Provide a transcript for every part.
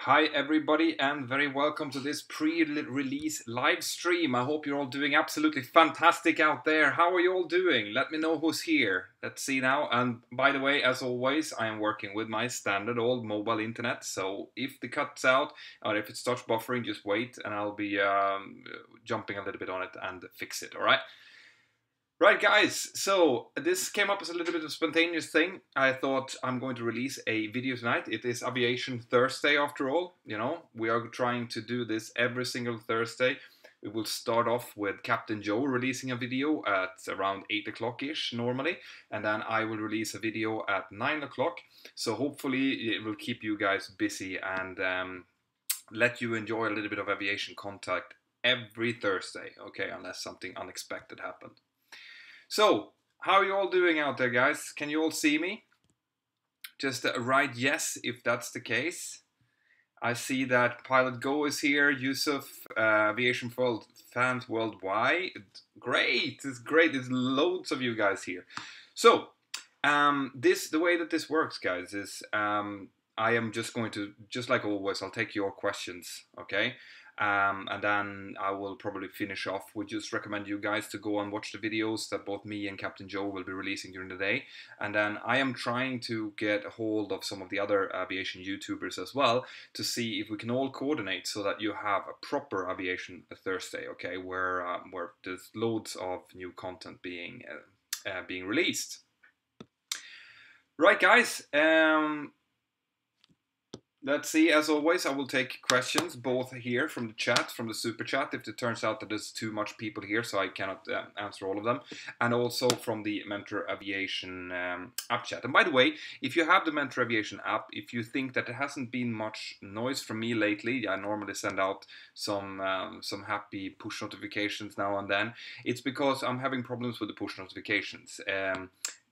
Hi everybody and very welcome to this pre-release live stream. I hope you're all doing absolutely fantastic out there. How are you all doing? Let me know who's here. Let's see now. And by the way, as always, I am working with my standard old mobile internet. So if the cuts out or if it starts buffering, just wait and I'll be jumping a little bit on it and fix it, all right? Right, guys, so this came up as a little bit of a spontaneous thing. I thought I'm going to release a video tonight. It is Aviation Thursday after all. You know, we are trying to do this every single Thursday. We will start off with Captain Joe releasing a video at around 8 o'clock-ish normally. And then I will release a video at 9 o'clock. So hopefully it will keep you guys busy and let you enjoy a little bit of aviation contact every Thursday. Okay, unless something unexpected happened. So, how are you all doing out there, guys? Can you all see me? Just write yes if that's the case. I see that Pilot Go is here, Yusuf, Aviation fans worldwide. Great, it's great. There's loads of you guys here. So, the way that this works, guys, is I am just going to, just like always, I'll take your questions, okay? And then I will probably finish off. We just recommend you guys to go and watch the videos that both me and Captain Joe will be releasing during the day. And then I am trying to get a hold of some of the other aviation YouTubers as well to see if we can all coordinate so that you have a proper Aviation Thursday, okay, where there's loads of new content being released. Right, guys. Let's see, as always, I will take questions both here from the chat, from the super chat, if it turns out that there's too much people here, so I cannot answer all of them, and also from the Mentor Aviation app chat. And by the way, if you have the Mentor Aviation app, if you think that there hasn't been much noise from me lately, I normally send out some happy push notifications now and then. It's because I'm having problems with the push notifications.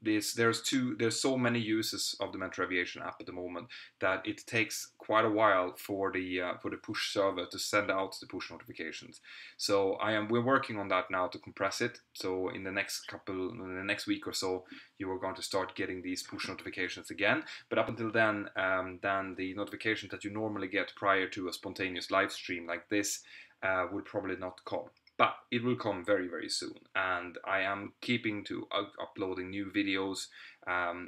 There's so many uses of the Mentor Aviation app at the moment that it takes quite a while for the push server to send out the push notifications. So we're working on that now to compress it. So in the next week or so, you are going to start getting these push notifications again. But up until then the notifications that you normally get prior to a spontaneous live stream like this will probably not come. But it will come very, very soon, and I am keeping to uploading new videos,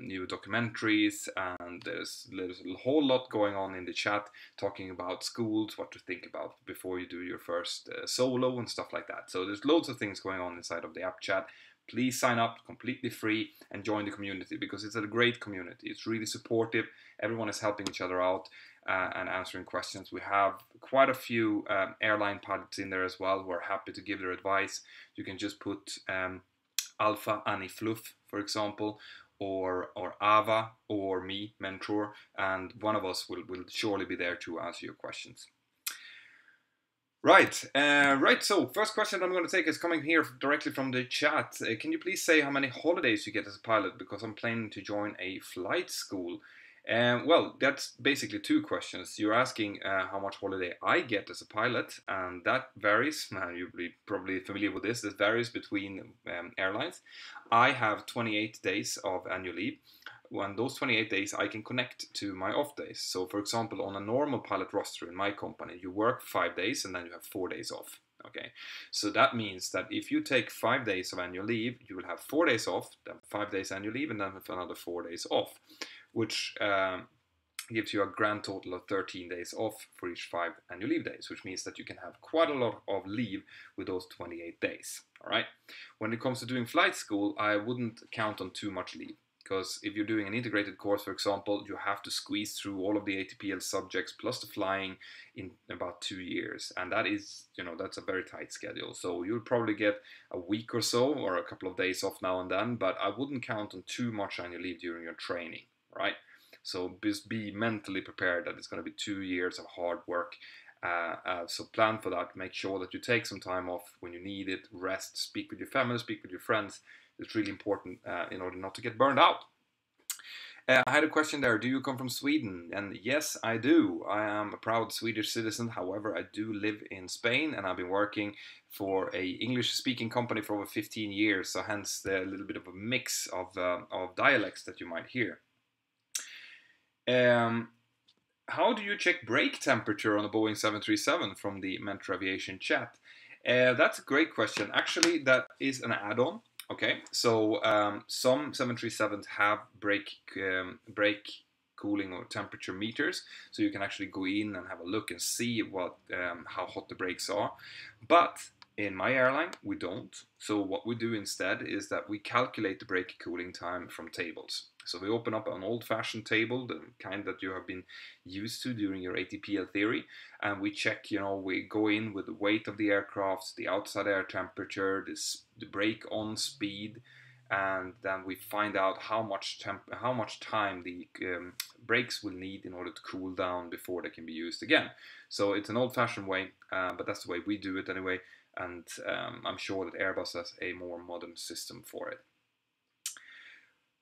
new documentaries, and there's a whole lot going on in the chat talking about schools, what to think about before you do your first solo and stuff like that. So there's loads of things going on inside of the app chat. Please sign up completely free and join the community because it's a great community. It's really supportive. Everyone is helping each other out and answering questions. We have quite a few airline pilots in there as well who are happy to give their advice. You can just put Alpha Annie Fluff, for example, or Ava or me, Mentor, and one of us will surely be there to answer your questions. Right, so first question I'm going to take is coming here directly from the chat. Can you please say how many holidays you get as a pilot? Because I'm planning to join a flight school. Well, that's basically two questions. You're asking how much holiday I get as a pilot, and that varies. You'll be probably familiar with this. This varies between airlines. I have 28 days of annual leave. When those 28 days I can connect to my off days. So for example, on a normal pilot roster in my company, you work 5 days and then you have 4 days off. Okay, so that means that if you take 5 days of annual leave, you will have 4 days off, then 5 days annual leave, and then another 4 days off, which gives you a grand total of 13 days off for each 5 annual leave days, which means that you can have quite a lot of leave with those 28 days. All right. When it comes to doing flight school, I wouldn't count on too much leave. Because if you're doing an integrated course, for example, you have to squeeze through all of the ATPL subjects plus the flying in about 2 years. And that is, that's a very tight schedule. So you'll probably get a week or so or a couple of days off now and then, but I wouldn't count on too much annual leave during your training, right? So just be mentally prepared that it's going to be 2 years of hard work. So plan for that. Make sure that you take some time off when you need it, rest, speak with your family, speak with your friends. It's really important in order not to get burned out. I had a question there. Do you come from Sweden? And yes, I do. I am a proud Swedish citizen. However, I do live in Spain, and I've been working for a English-speaking company for over 15 years. So hence the little bit of a mix of dialects that you might hear. How do you check brake temperature on a Boeing 737 from the Mentor Aviation chat? That's a great question. Actually, that is an add-on. Okay, so some 737s have brake cooling or temperature meters, so you can actually go in and have a look and see what how hot the brakes are. But in my airline, we don't. So what we do instead is that we calculate the brake cooling time from tables. So we open up an old-fashioned table, the kind that you have been used to during your ATPL theory, and we check, we go in with the weight of the aircraft, the outside air temperature, the brake on speed, and then we find out how much time the brakes will need in order to cool down before they can be used again. So it's an old-fashioned way, but that's the way we do it anyway, and I'm sure that Airbus has a more modern system for it.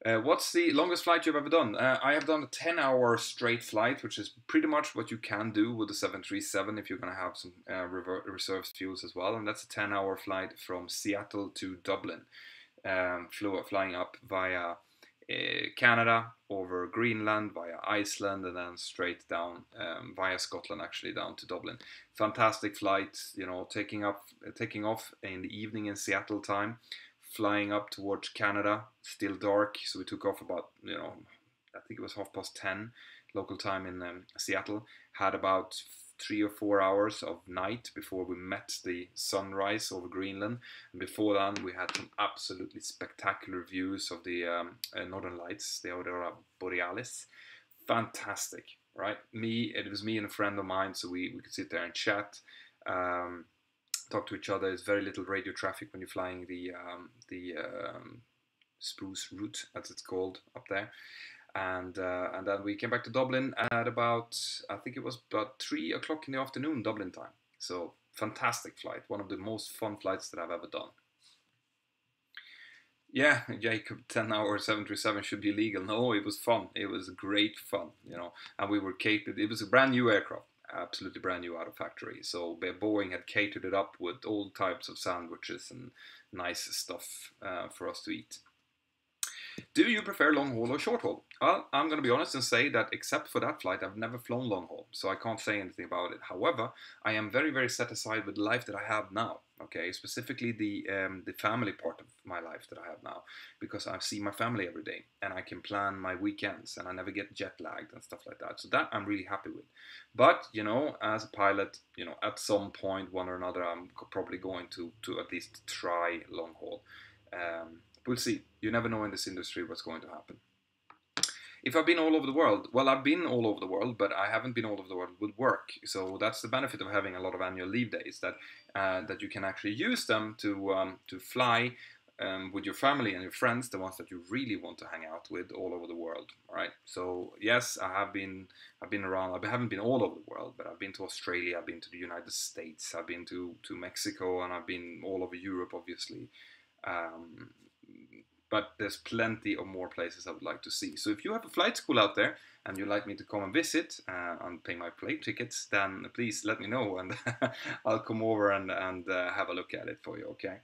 What's the longest flight you've ever done? I have done a 10-hour straight flight, which is pretty much what you can do with the 737 if you're going to have some reserve fuels as well. And that's a 10-hour flight from Seattle to Dublin, flying up via Canada, over Greenland, via Iceland, and then straight down via Scotland, actually down to Dublin. Fantastic flight, taking off in the evening in Seattle time, flying up towards Canada, still dark, so we took off about, I think it was 10:30 local time in Seattle, had about 3 or 4 hours of night before we met the sunrise over Greenland, and before that we had some absolutely spectacular views of the northern lights, the Aurora Borealis. Fantastic, right? It was me and a friend of mine, so we could sit there and chat, talk to each other. There's very little radio traffic when you're flying the Spruce route, as it's called up there. And then we came back to Dublin at about, I think it was about 3 o'clock in the afternoon, Dublin time. So fantastic flight, one of the most fun flights that I've ever done. Yeah, Jacob, 10-hour 737 should be illegal. No, it was fun. It was great fun, and we were catered. It was a brand new aircraft, absolutely brand new out of factory. So Boeing had catered it up with all types of sandwiches and nice stuff for us to eat. Do you prefer long haul or short haul? Well, I'm going to be honest and say that except for that flight, I've never flown long haul, so I can't say anything about it. However, I am very, very satisfied with the life that I have now. Okay, specifically the family part of my life that I have now, because I see my family every day and I can plan my weekends and I never get jet lagged and stuff like that. So that I'm really happy with. But as a pilot, at some point, one or another, I'm probably going to at least try long haul. We'll see. You never know in this industry what's going to happen. If I've been all over the world, well, I've been all over the world, but I haven't been all over the world with work. So that's the benefit of having a lot of annual leave days, that you can actually use them to fly with your family and your friends, the ones that you really want to hang out with all over the world. All right. So yes, I've been around. I haven't been all over the world, but I've been to Australia, I've been to the United States, I've been to Mexico, and I've been all over Europe, obviously. But there's plenty of more places I would like to see. So if you have a flight school out there and you'd like me to come and visit and pay my plane tickets, then please let me know and I'll come over and have a look at it for you, okay?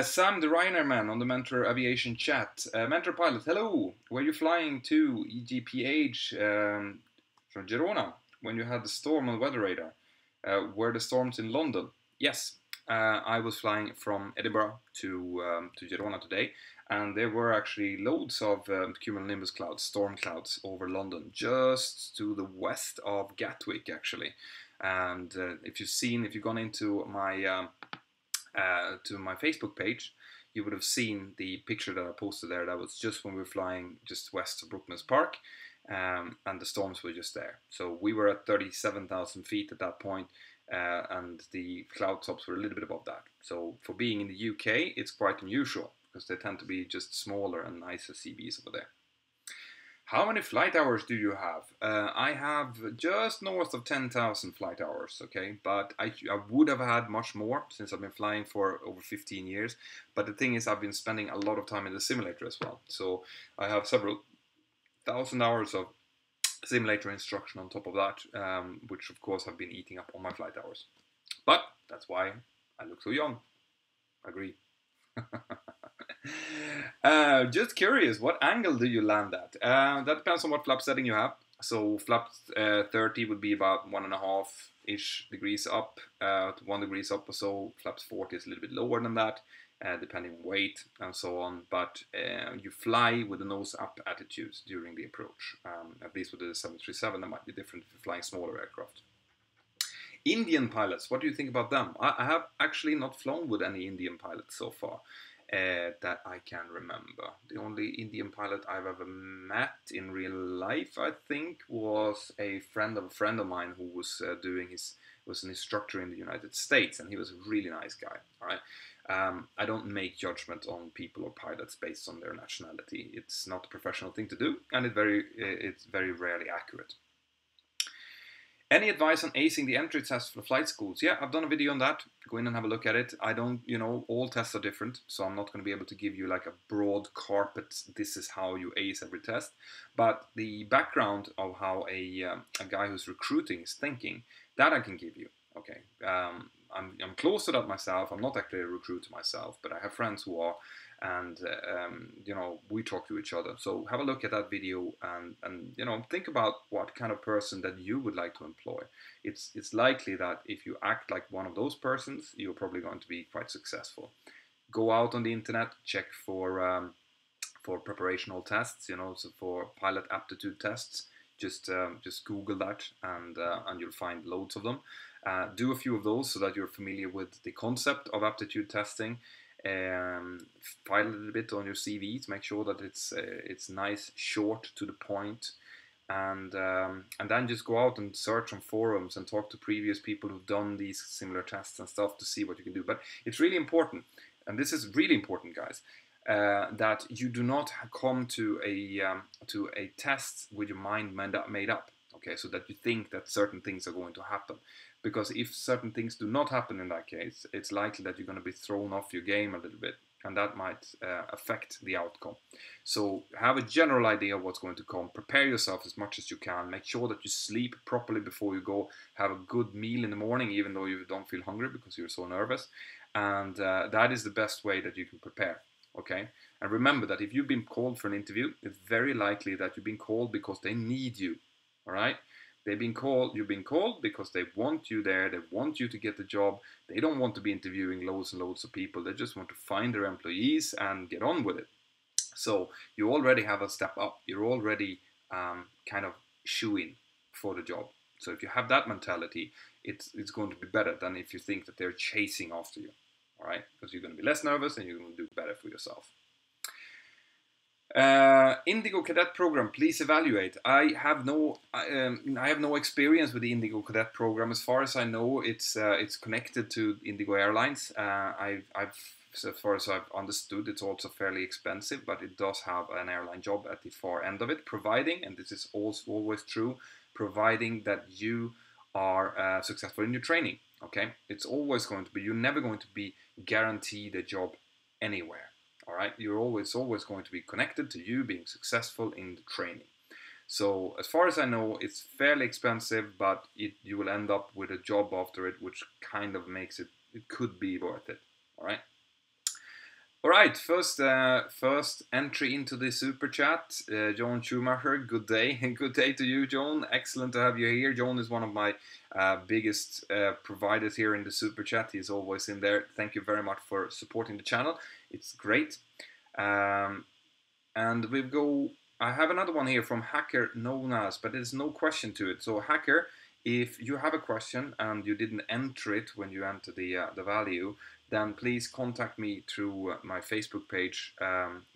Sam the Ryanair man on the Mentor Aviation chat. Mentor pilot, hello. Were you flying to EGPH from Girona when you had the storm on the weather radar? Were the storms in London? Yes. I was flying from Edinburgh to Girona today, and there were actually loads of cumulonimbus clouds, storm clouds over London, just to the west of Gatwick, actually. And if you've gone into my to my Facebook page, you would have seen the picture that I posted there. That was just when we were flying just west of Brookmans Park, and the storms were just there. So we were at 37,000 feet at that point. And the cloud tops were a little bit above that. So for being in the UK, it's quite unusual because they tend to be just smaller and nicer CBs over there. How many flight hours do you have? I have just north of 10,000 flight hours, okay? But I would have had much more since I've been flying for over 15 years. But the thing is, I've been spending a lot of time in the simulator as well. So I have several thousand hours of simulator instruction on top of that, which of course have been eating up all my flight hours. But that's why I look so young. Agree. Just curious, what angle do you land at? That depends on what flap setting you have. So flap 30 would be about 1.5-ish degrees up, 1 degrees up or so. Flaps 40 is a little bit lower than that, depending on weight and so on. But you fly with the nose up attitudes during the approach. At least with the 737, that might be different if you're flying smaller aircraft. Indian pilots, what do you think about them? I have actually not flown with any Indian pilots so far that I can remember. The only Indian pilot I've ever met in real life, I think, was a friend of mine who was was an instructor in the United States, and he was a really nice guy. All right. I don't make judgment on people or pilots based on their nationality. It's not a professional thing to do, and it's very rarely accurate. Any advice on acing the entry test for flight schools? Yeah, I've done a video on that. Go in and have a look at it. I don't, all tests are different, so I'm not going to be able to give you like a broad carpet, this is how you ace every test. But the background of how a guy who's recruiting is thinking, that I can give you. Okay, I'm close to that myself. I'm not actually a recruiter myself, but I have friends who are, and we talk to each other. So have a look at that video and think about what kind of person that you would like to employ. It's likely that if you act like one of those persons, you're probably going to be quite successful. Go out on the internet, check for preparational tests, so for pilot aptitude tests. Just Google that and you'll find loads of them. Do a few of those so that you're familiar with the concept of aptitude testing. File a little bit on your CV to make sure that it's nice, short, to the point, and then just go out and search on forums and talk to previous people who've done these similar tests and stuff to see what you can do. But it's really important, and this is really important, guys, that you do not come to a test with your mind made up. Okay, so that you think that certain things are going to happen. Because if certain things do not happen in that case, it's likely that you're going to be thrown off your game a little bit, and that might affect the outcome. So have a general idea of what's going to come. Prepare yourself as much as you can. Make sure that you sleep properly before you go. Have a good meal in the morning, even though you don't feel hungry because you're so nervous. And that is the best way that you can prepare. Okay? And remember that if you've been called for an interview, it's very likely that you've been called because they need you. All right? You've been called because they want you there, they want you to get the job. They don't want to be interviewing loads and loads of people. They just want to find their employees and get on with it. So you already have a step up. You're already kind of shoo-in for the job. So if you have that mentality, it's going to be better than if you think that they're chasing after you. All right? Because you're going to be less nervous and you're going to do better for yourself. Indigo Cadet Program, please evaluate. I have no experience with the Indigo Cadet Program. As far as I know, it's connected to Indigo Airlines. As far as I've understood, it's also fairly expensive, but it does have an airline job at the far end of it, providing, and this is also always true, providing that you are successful in your training. Okay, it's always going to be. You're never going to be guaranteed a job anywhere. All right, you're always going to be connected to you being successful in the training. So as far as I know, it's fairly expensive, but you will end up with a job after it, which kind of makes it could be worth it. All right. All right, first entry into the super chat, John Schumacher. Good day, good day to you, John. Excellent to have you here. John is one of my biggest providers here in the super chat. He's always in there. Thank you very much for supporting the channel. It's great. And I have another one here from Hacker known as, but there's no question to it. So Hacker, if you have a question and you didn't enter it when you enter the value, then please contact me through my Facebook page.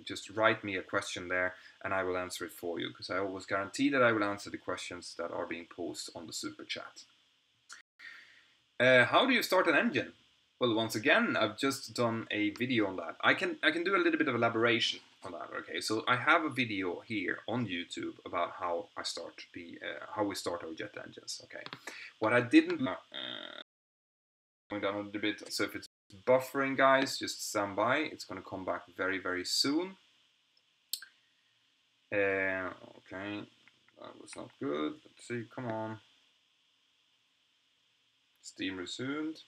Just write me a question there and I will answer it for you, because I always guarantee that I will answer the questions that are being posted on the super chat. How do you start an engine? Well, once again, I've just done a video on that. I can do a little bit of elaboration on that. Okay, so I have a video here on YouTube about how I start how we start our jet engines. Okay, what I didn't going down a little bit. So if it's buffering, guys, just stand by. It's going to come back very, very soon. Okay, that was not good. Let's see, come on. Steam resumed.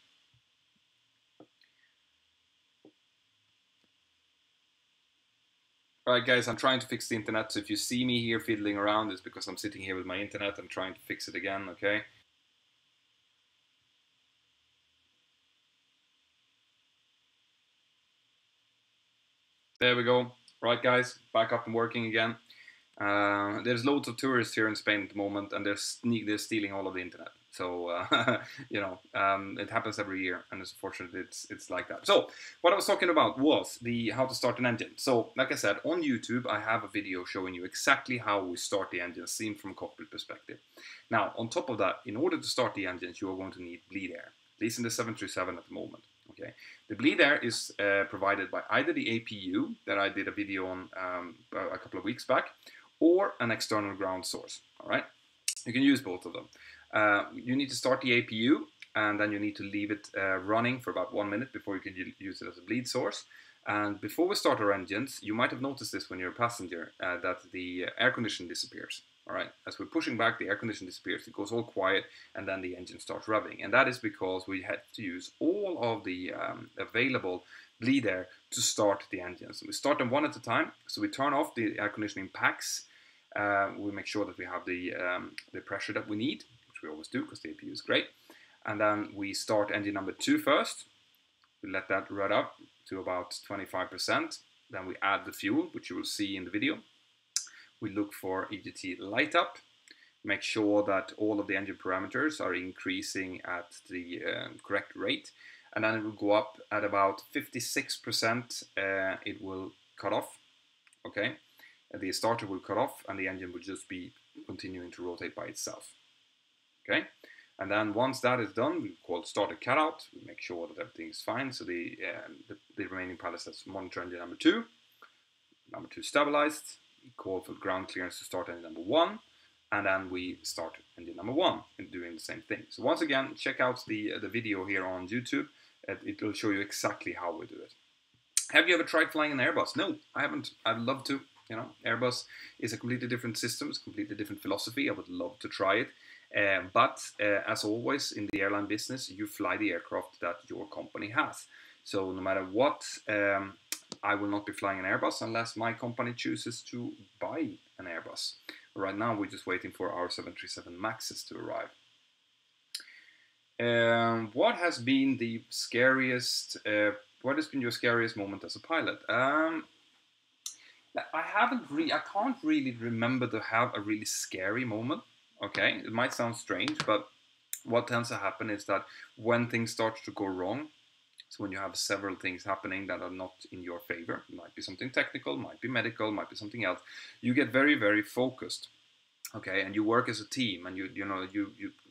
Alright guys, I'm trying to fix the internet, so if you see me here fiddling around, it's because I'm sitting here with my internet and trying to fix it again, okay? There we go. Right guys, back up and working again. There's loads of tourists here in Spain at the moment, and they're stealing all of the internet. So it happens every year, and it's fortunate it's like that. So what I was talking about was the how to start an engine. So like I said, on YouTube I have a video showing you exactly how we start the engine, seen from a cockpit perspective. Now on top of that, in order to start the engines, you are going to need bleed air. At least in the 737 at the moment. Okay, the bleed air is provided by either the APU that I did a video on a couple of weeks back, or an external ground source. All right, you can use both of them. You need to start the APU, and then you need to leave it running for about 1 minute before you can use it as a bleed source. And before we start our engines, you might have noticed this when you're a passenger, that the air conditioning disappears. All right, as we're pushing back, the air conditioning disappears. It goes all quiet, and then the engine starts revving. And that is because we had to use all of the available bleed air to start the engines. So we start them one at a time. So we turn off the air conditioning packs. We make sure that we have the pressure that we need, which we always do because the APU is great. And then we start engine number 2 first. We let that run up to about 25%. Then we add the fuel, which you will see in the video. We look for EGT light up, make sure that all of the engine parameters are increasing at the correct rate, and then it will go up at about 56%, it will cut off, okay? The starter will cut off and the engine will just be continuing to rotate by itself, okay? And then once that is done, we call starter cutout, we make sure that everything is fine, so the remaining pilot says monitor engine number 2 stabilized, call for ground clearance to start engine number 1, and then we start engine number 1 and doing the same thing. So once again, check out the video here on YouTube. It will show you exactly how we do it. Have you ever tried flying an Airbus? No, I haven't. I'd love to. You know, Airbus is a completely different system, it's a completely different philosophy. I would love to try it. But as always in the airline business, you fly the aircraft that your company has. So no matter what, I will not be flying an Airbus unless my company chooses to buy an Airbus. Right now we're just waiting for our 737 Maxes to arrive. What has been the scariest, what has been your scariest moment as a pilot? I can't really remember to have a really scary moment. Okay, it might sound strange, but what tends to happen is that when things start to go wrong, so when you have several things happening that are not in your favor, it might be something technical, might be medical, might be something else, you get very, very focused. Okay, and you work as a team, and you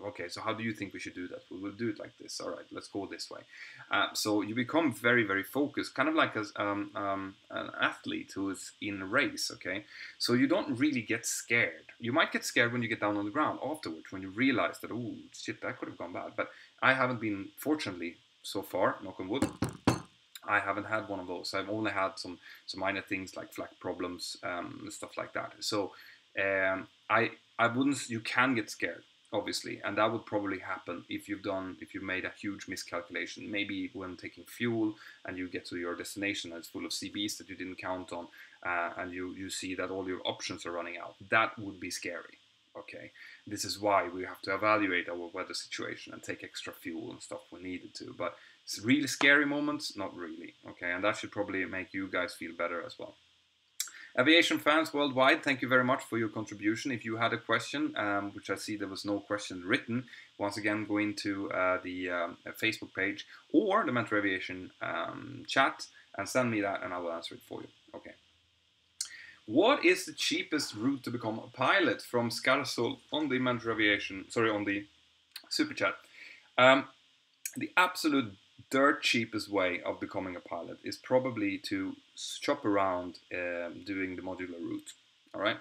okay, so how do you think we should do that? We will do it like this. All right, let's go this way. So you become very, very focused, kind of like as an athlete who is in a race. Okay, so you don't really get scared. You might get scared when you get down on the ground afterwards, when you realize that, oh shit, that could have gone bad. But I haven't been, fortunately, so far, knock on wood, I haven't had one of those. I've only had some minor things like flak problems, stuff like that. So I wouldn't. You can get scared, obviously, and that would probably happen if you've made a huge miscalculation. Maybe when taking fuel and you get to your destination and it's full of CBs that you didn't count on, and you see that all your options are running out. That would be scary. Okay, this is why we have to evaluate our weather situation and take extra fuel and stuff when needed to. But it's really scary moments, not really. Okay, and that should probably make you guys feel better as well. Aviation fans worldwide, thank you very much for your contribution. If you had a question, which I see there was no question written, once again go into the Facebook page or the Mentor Aviation chat and send me that and I will answer it for you. Okay. What is the cheapest route to become a pilot? From Scarsol on the Mentor Aviation, sorry, on the Super Chat. The absolute dirt cheapest way of becoming a pilot is probably to shop around doing the modular route. All right,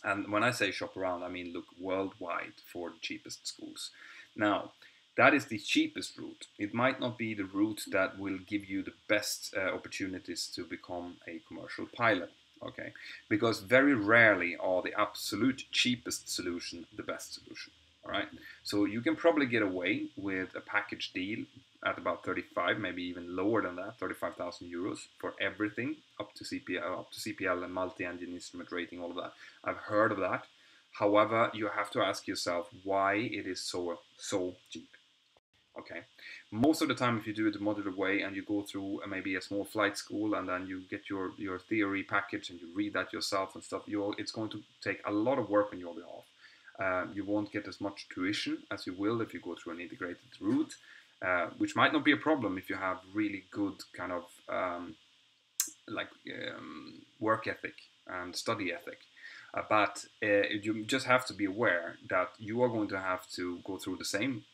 and when I say shop around, I mean look worldwide for the cheapest schools. Now, that is the cheapest route. It might not be the route that will give you the best opportunities to become a commercial pilot. Okay, because very rarely are the absolute cheapest solution the best solution. All right, so you can probably get away with a package deal at about 35, maybe even lower than that, 35,000 euros for everything up to CPL and multi-engine instrument rating, all of that. I've heard of that. However, you have to ask yourself why it is so cheap. Okay, most of the time, if you do it the modular way and you go through maybe a small flight school and then you get your theory package and you read that yourself and stuff, it's going to take a lot of work on your behalf. You won't get as much tuition as you will if you go through an integrated route, which might not be a problem if you have really good kind of work ethic and study ethic. But you just have to be aware that you are going to have to go through the same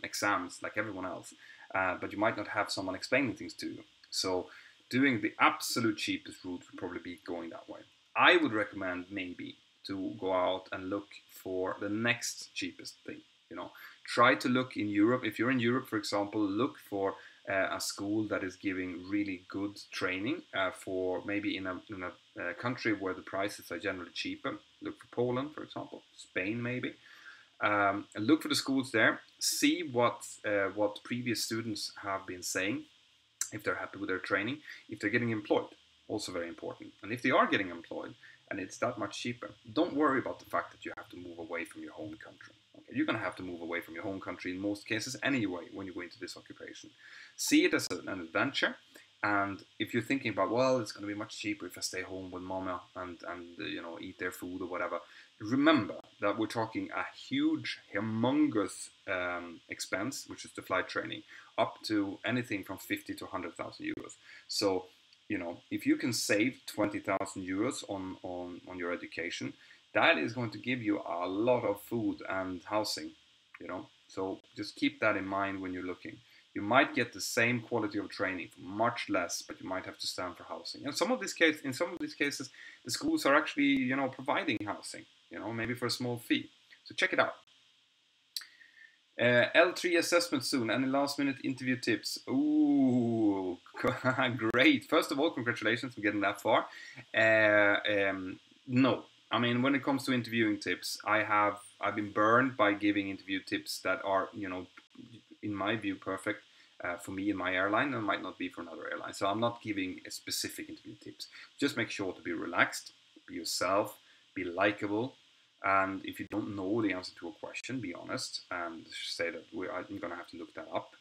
exams like everyone else, but you might not have someone explaining things to you. So doing the absolute cheapest route would probably be going that way. I would recommend maybe to go out and look for the next cheapest thing. You know, try to look in Europe. If you're in Europe, for example, look for a school that is giving really good training for maybe in a country where the prices are generally cheaper. Look for Poland, for example, Spain maybe. Look for the schools there. See what previous students have been saying, if they're happy with their training, if they're getting employed, also very important. And if they are getting employed and it's that much cheaper, don't worry about the fact that you have to move away from your home country. Okay? You're going to have to move away from your home country in most cases anyway when you go into this occupation. See it as an adventure. And if you're thinking about, well, it's going to be much cheaper if I stay home with mama and you know, eat their food or whatever, remember that we're talking a huge, humongous expense, which is the flight training, up to anything from 50 to 100,000 euros. So, you know, if you can save 20,000 euros on your education, that is going to give you a lot of food and housing, you know. So just keep that in mind when you're looking. You might get the same quality of training for much less, but you might have to stand for housing. And in some of these cases, the schools are actually, you know, providing housing, you know, maybe for a small fee. So check it out. L3 assessment soon. Any last minute interview tips? Ooh, great. First of all, congratulations for getting that far. No, I mean, when it comes to interviewing tips, I've been burned by giving interview tips that are, you know, in my view, perfect for me and my airline, and might not be for another airline. So I'm not giving a specific interview tips. Just make sure to be relaxed, be yourself, be likable, and if you don't know the answer to a question, be honest and say that I'm going to have to look that up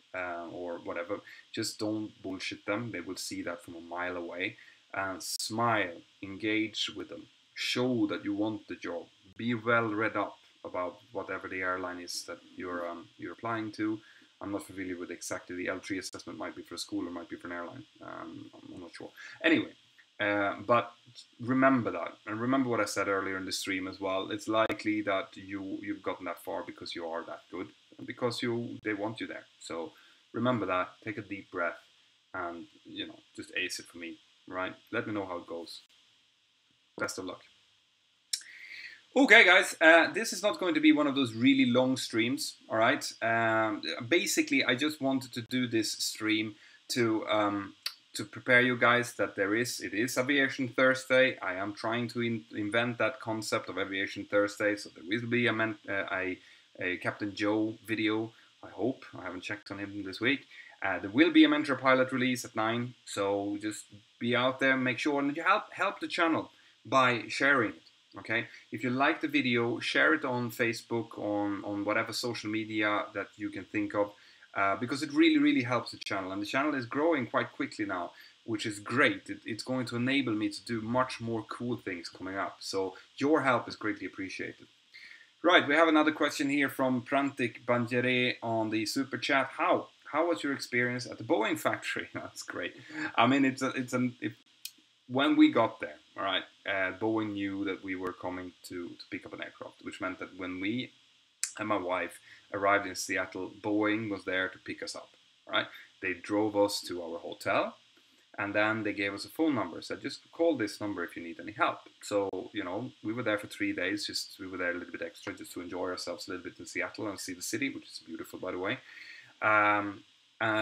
or whatever. Just don't bullshit them. They will see that from a mile away. And smile, engage with them, show that you want the job, be well read up about whatever the airline is that you're applying to. I'm not familiar with exactly the L3 assessment, might be for a school or might be for an airline. I'm not sure. Anyway, but remember that, and remember what I said earlier in the stream as well. It's likely that you've gotten that far because you are that good, and because they want you there. So remember that. Take a deep breath, and you know, just ace it for me. Right? Let me know how it goes. Best of luck. Okay, guys, this is not going to be one of those really long streams, all right? Basically, I just wanted to do this stream to prepare you guys that it is Aviation Thursday. I am trying to invent that concept of Aviation Thursday, so there will be a Captain Joe video, I hope. I haven't checked on him this week. There will be a Mentor Pilot release at 9, so just be out there, make sure, and you help the channel by sharing it. Okay, if you like the video, share it on Facebook, on whatever social media that you can think of, because it really helps the channel, and the channel is growing quite quickly now, which is great. It's going to enable me to do much more cool things coming up, so your help is greatly appreciated. Right, we have another question here from Prantik Banjere on the super chat. How was your experience at the Boeing factory? That's great. I mean, when we got there, all right, Boeing knew that we were coming to pick up an aircraft, which meant that when we and my wife arrived in Seattle, Boeing was there to pick us up, all right? They drove us to our hotel, and then they gave us a phone number, said just call this number if you need any help. So, you know, we were there for 3 days, we were there a little bit extra just to enjoy ourselves a little bit in Seattle and see the city, which is beautiful, by the way.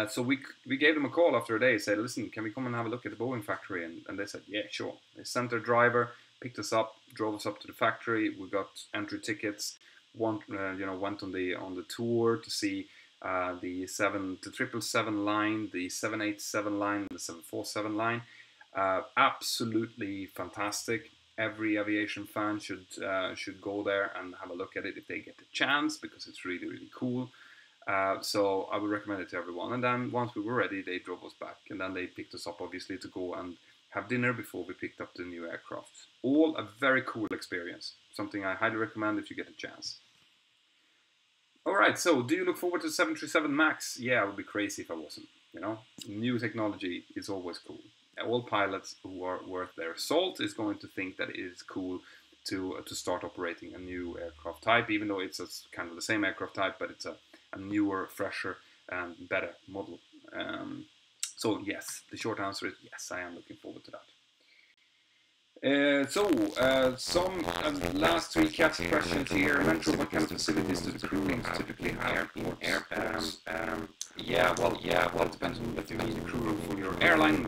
So we gave them a call after a day, said, listen, can we come and have a look at the Boeing factory? And they said, yeah, sure. They sent their driver, picked us up, drove us up to the factory. We got entry tickets, went on the tour to see the 777 line, the 787 line, the 747 line. Absolutely fantastic. Every aviation fan should go there and have a look at it if they get the chance, because it's really, really cool. So I would recommend it to everyone. And then once we were ready, they drove us back, and then they picked us up, obviously, to go and have dinner before we picked up the new aircraft. All a very cool experience. Something I highly recommend if you get a chance. Alright, so do you look forward to 737 MAX? Yeah, I would be crazy if I wasn't. You know, new technology is always cool. All pilots who are worth their salt is going to think that it is cool to start operating a new aircraft type, even though it's kind of the same aircraft type, but it's a newer, fresher, and better model. So yes, the short answer is yes, I am looking forward to that. Some last recap questions here. Mentor, what kind of facilities do the crew rooms typically have? Yeah, well, it depends on what you need a crew room for your airline,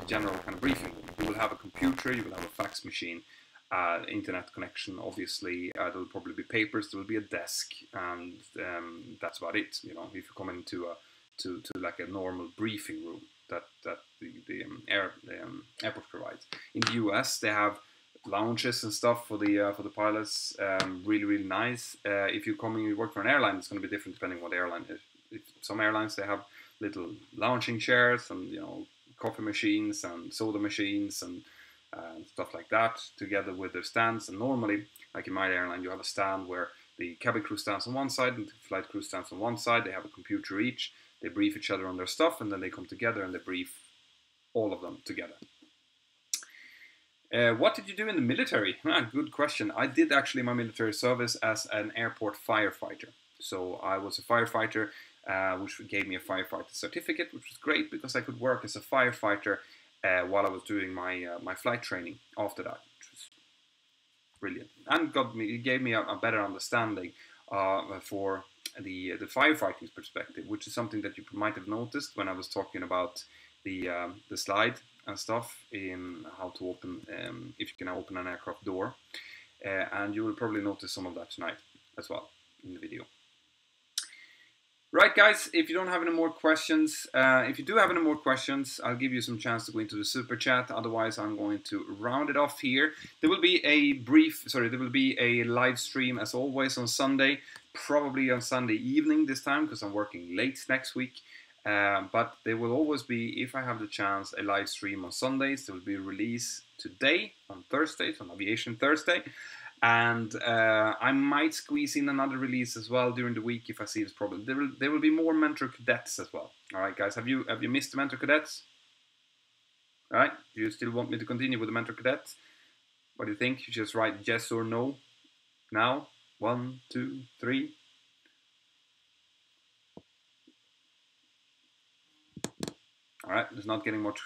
general kind of briefing. You will have a computer, you will have a fax machine, internet connection, obviously. There will probably be papers, there will be a desk, and that's about it. You know, if you come into to like a normal briefing room that the airport provides. In the US, they have lounges and stuff for the pilots. Really nice. If you work for an airline, it's going to be different depending on what airline it is. Some airlines, they have little lounging chairs and, you know, coffee machines and soda machines and stuff like that, together with their stands. And normally, like in my airline, you have a stand where the cabin crew stands on one side and the flight crew stands on one side. They have a computer each. They brief each other on their stuff, and then they come together and they brief all of them together. What did you do in the military? Good question. I did actually my military service as an airport firefighter. So I was a firefighter, which gave me a firefighter certificate, which was great because I could work as a firefighter while I was doing my flight training after that, which was brilliant. And it gave me a better understanding for the firefighting perspective, which is something that you might have noticed when I was talking about the slide and stuff in how to open, if you can open an aircraft door, and you will probably notice some of that tonight as well in the video. Right, guys, if you don't have any more questions, if you do have any more questions, I'll give you some chance to go into the super chat. Otherwise, I'm going to round it off here. There will be a live stream as always on Sunday, probably on Sunday evening this time because I'm working late next week. But there will always be, if I have the chance, a live stream on Sundays. There will be a release today on Thursdays, on Aviation Thursday. And I might squeeze in another release as well during the week if I see this problem. There will be more mentor cadets as well. All right, guys, have you missed the mentor cadets? All right, do you still want me to continue with the mentor cadets? What do you think? You just write yes or no. Now, 1, 2, 3. All right, there's not getting much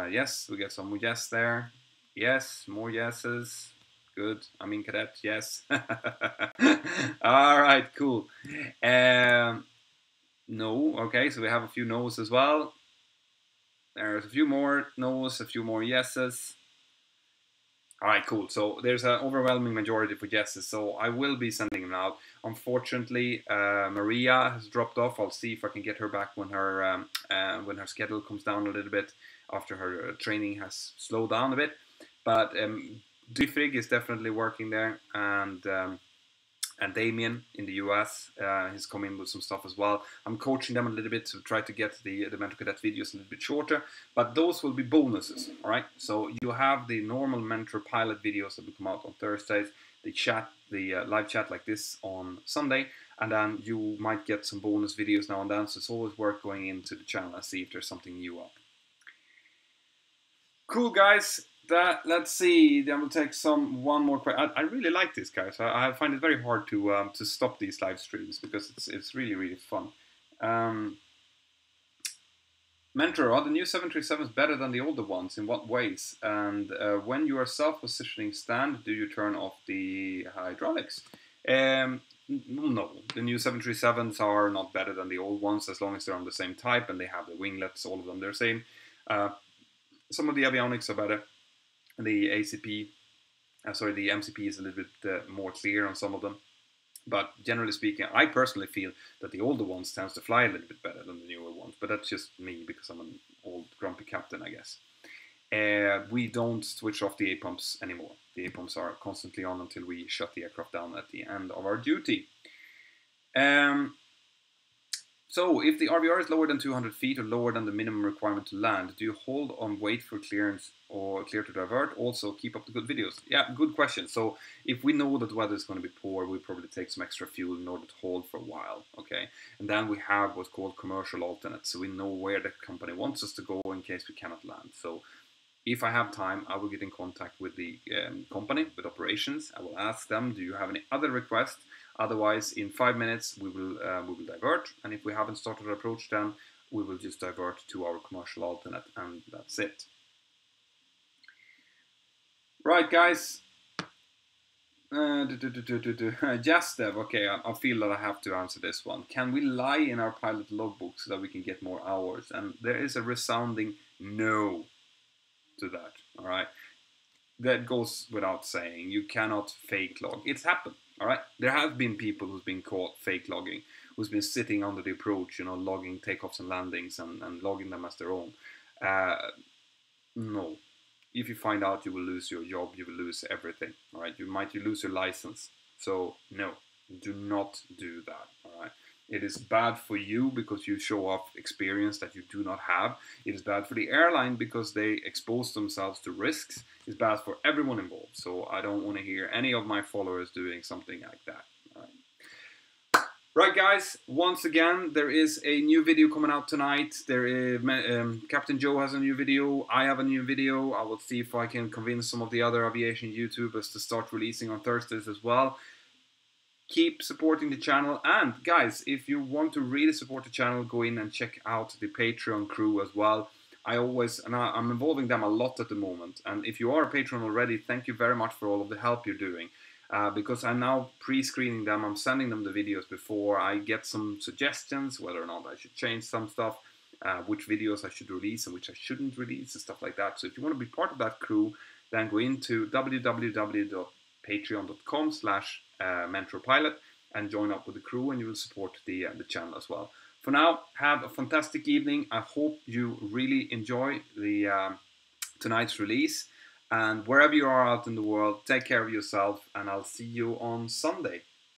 yes. We get some more yes there. Yes, more yeses. Good. I mean, cadet, yes. All right, cool. No, okay, so we have a few no's as well. There's a few more no's, a few more yeses. All right, cool. So there's an overwhelming majority for yeses, so I will be sending them out. Unfortunately, Maria has dropped off. I'll see if I can get her back when her schedule comes down a little bit after her training has slowed down a bit. But Dyfrig is definitely working there, and Damien in the US, he's coming with some stuff as well. I'm coaching them a little bit to try to get the Mentor Cadet videos a little bit shorter, but those will be bonuses, all right? So you have the normal Mentor Pilot videos that will come out on Thursdays, the live chat like this on Sunday, and then you might get some bonus videos now and then, so it's always worth going into the channel and see if there's something new up. Cool, guys. Let's see. Then we'll take one more question. I really like this, guys. I find it very hard to stop these live streams because it's really fun. Mentor, are the new 737s better than the older ones? In what ways? And when you are self-positioning stand, do you turn off the hydraulics? No, the new 737s are not better than the old ones as long as they're on the same type and they have the winglets, all of them they're same. Some of the avionics are better. The MCP is a little bit more clear on some of them. But generally speaking, I personally feel that the older ones tends to fly a little bit better than the newer ones. But that's just me because I'm an old grumpy captain, I guess. We don't switch off the A-pumps anymore. The A-pumps are constantly on until we shut the aircraft down at the end of our duty. So, if the RVR is lower than 200 feet or lower than the minimum requirement to land, do you hold on wait for clearance or clear to divert? Also, keep up the good videos. Yeah, good question. So, if we know that the weather is going to be poor, we probably take some extra fuel in order to hold for a while, okay? And then we have what's called commercial alternates, so we know where the company wants us to go in case we cannot land. So, if I have time, I will get in contact with the company, with operations. I will ask them, do you have any other requests? Otherwise, in 5 minutes, we will divert. And if we haven't started our approach, then we will just divert to our commercial alternate, and that's it. Right, guys. Jastev, okay, I feel that I have to answer this one. Can we lie in our pilot logbook so that we can get more hours? And there is a resounding no to that, all right? That goes without saying. You cannot fake log. It's happened, all right? There have been people who's been caught fake logging, who's been sitting under the approach, you know, logging takeoffs and landings and logging them as their own. No. If you find out, you will lose your job, you will lose everything, all right? You might lose your license. So, no, do not do that, all right? It is bad for you because you show off experience that you do not have. It is bad for the airline because they expose themselves to risks. It's bad for everyone involved. So I don't want to hear any of my followers doing something like that. Right, guys, once again, there is a new video coming out tonight. There is, Captain Joe has a new video. I have a new video. I will see if I can convince some of the other aviation YouTubers to start releasing on Thursdays as well. Keep supporting the channel, and guys, if you want to really support the channel, go in and check out the Patreon crew as well. I'm involving them a lot at the moment, and if you are a patron already, thank you very much for all of the help you're doing, because I'm now pre-screening them. I'm sending them the videos before I get some suggestions whether or not I should change some stuff, which videos I should release and which I shouldn't release and stuff like that. So if you want to be part of that crew, then go into www.patreon.com/mentorpilot and join up with the crew, and you will support the channel as well. For now, have a fantastic evening. I hope you really enjoy the tonight's release, and wherever you are out in the world, take care of yourself, and I'll see you on Sunday.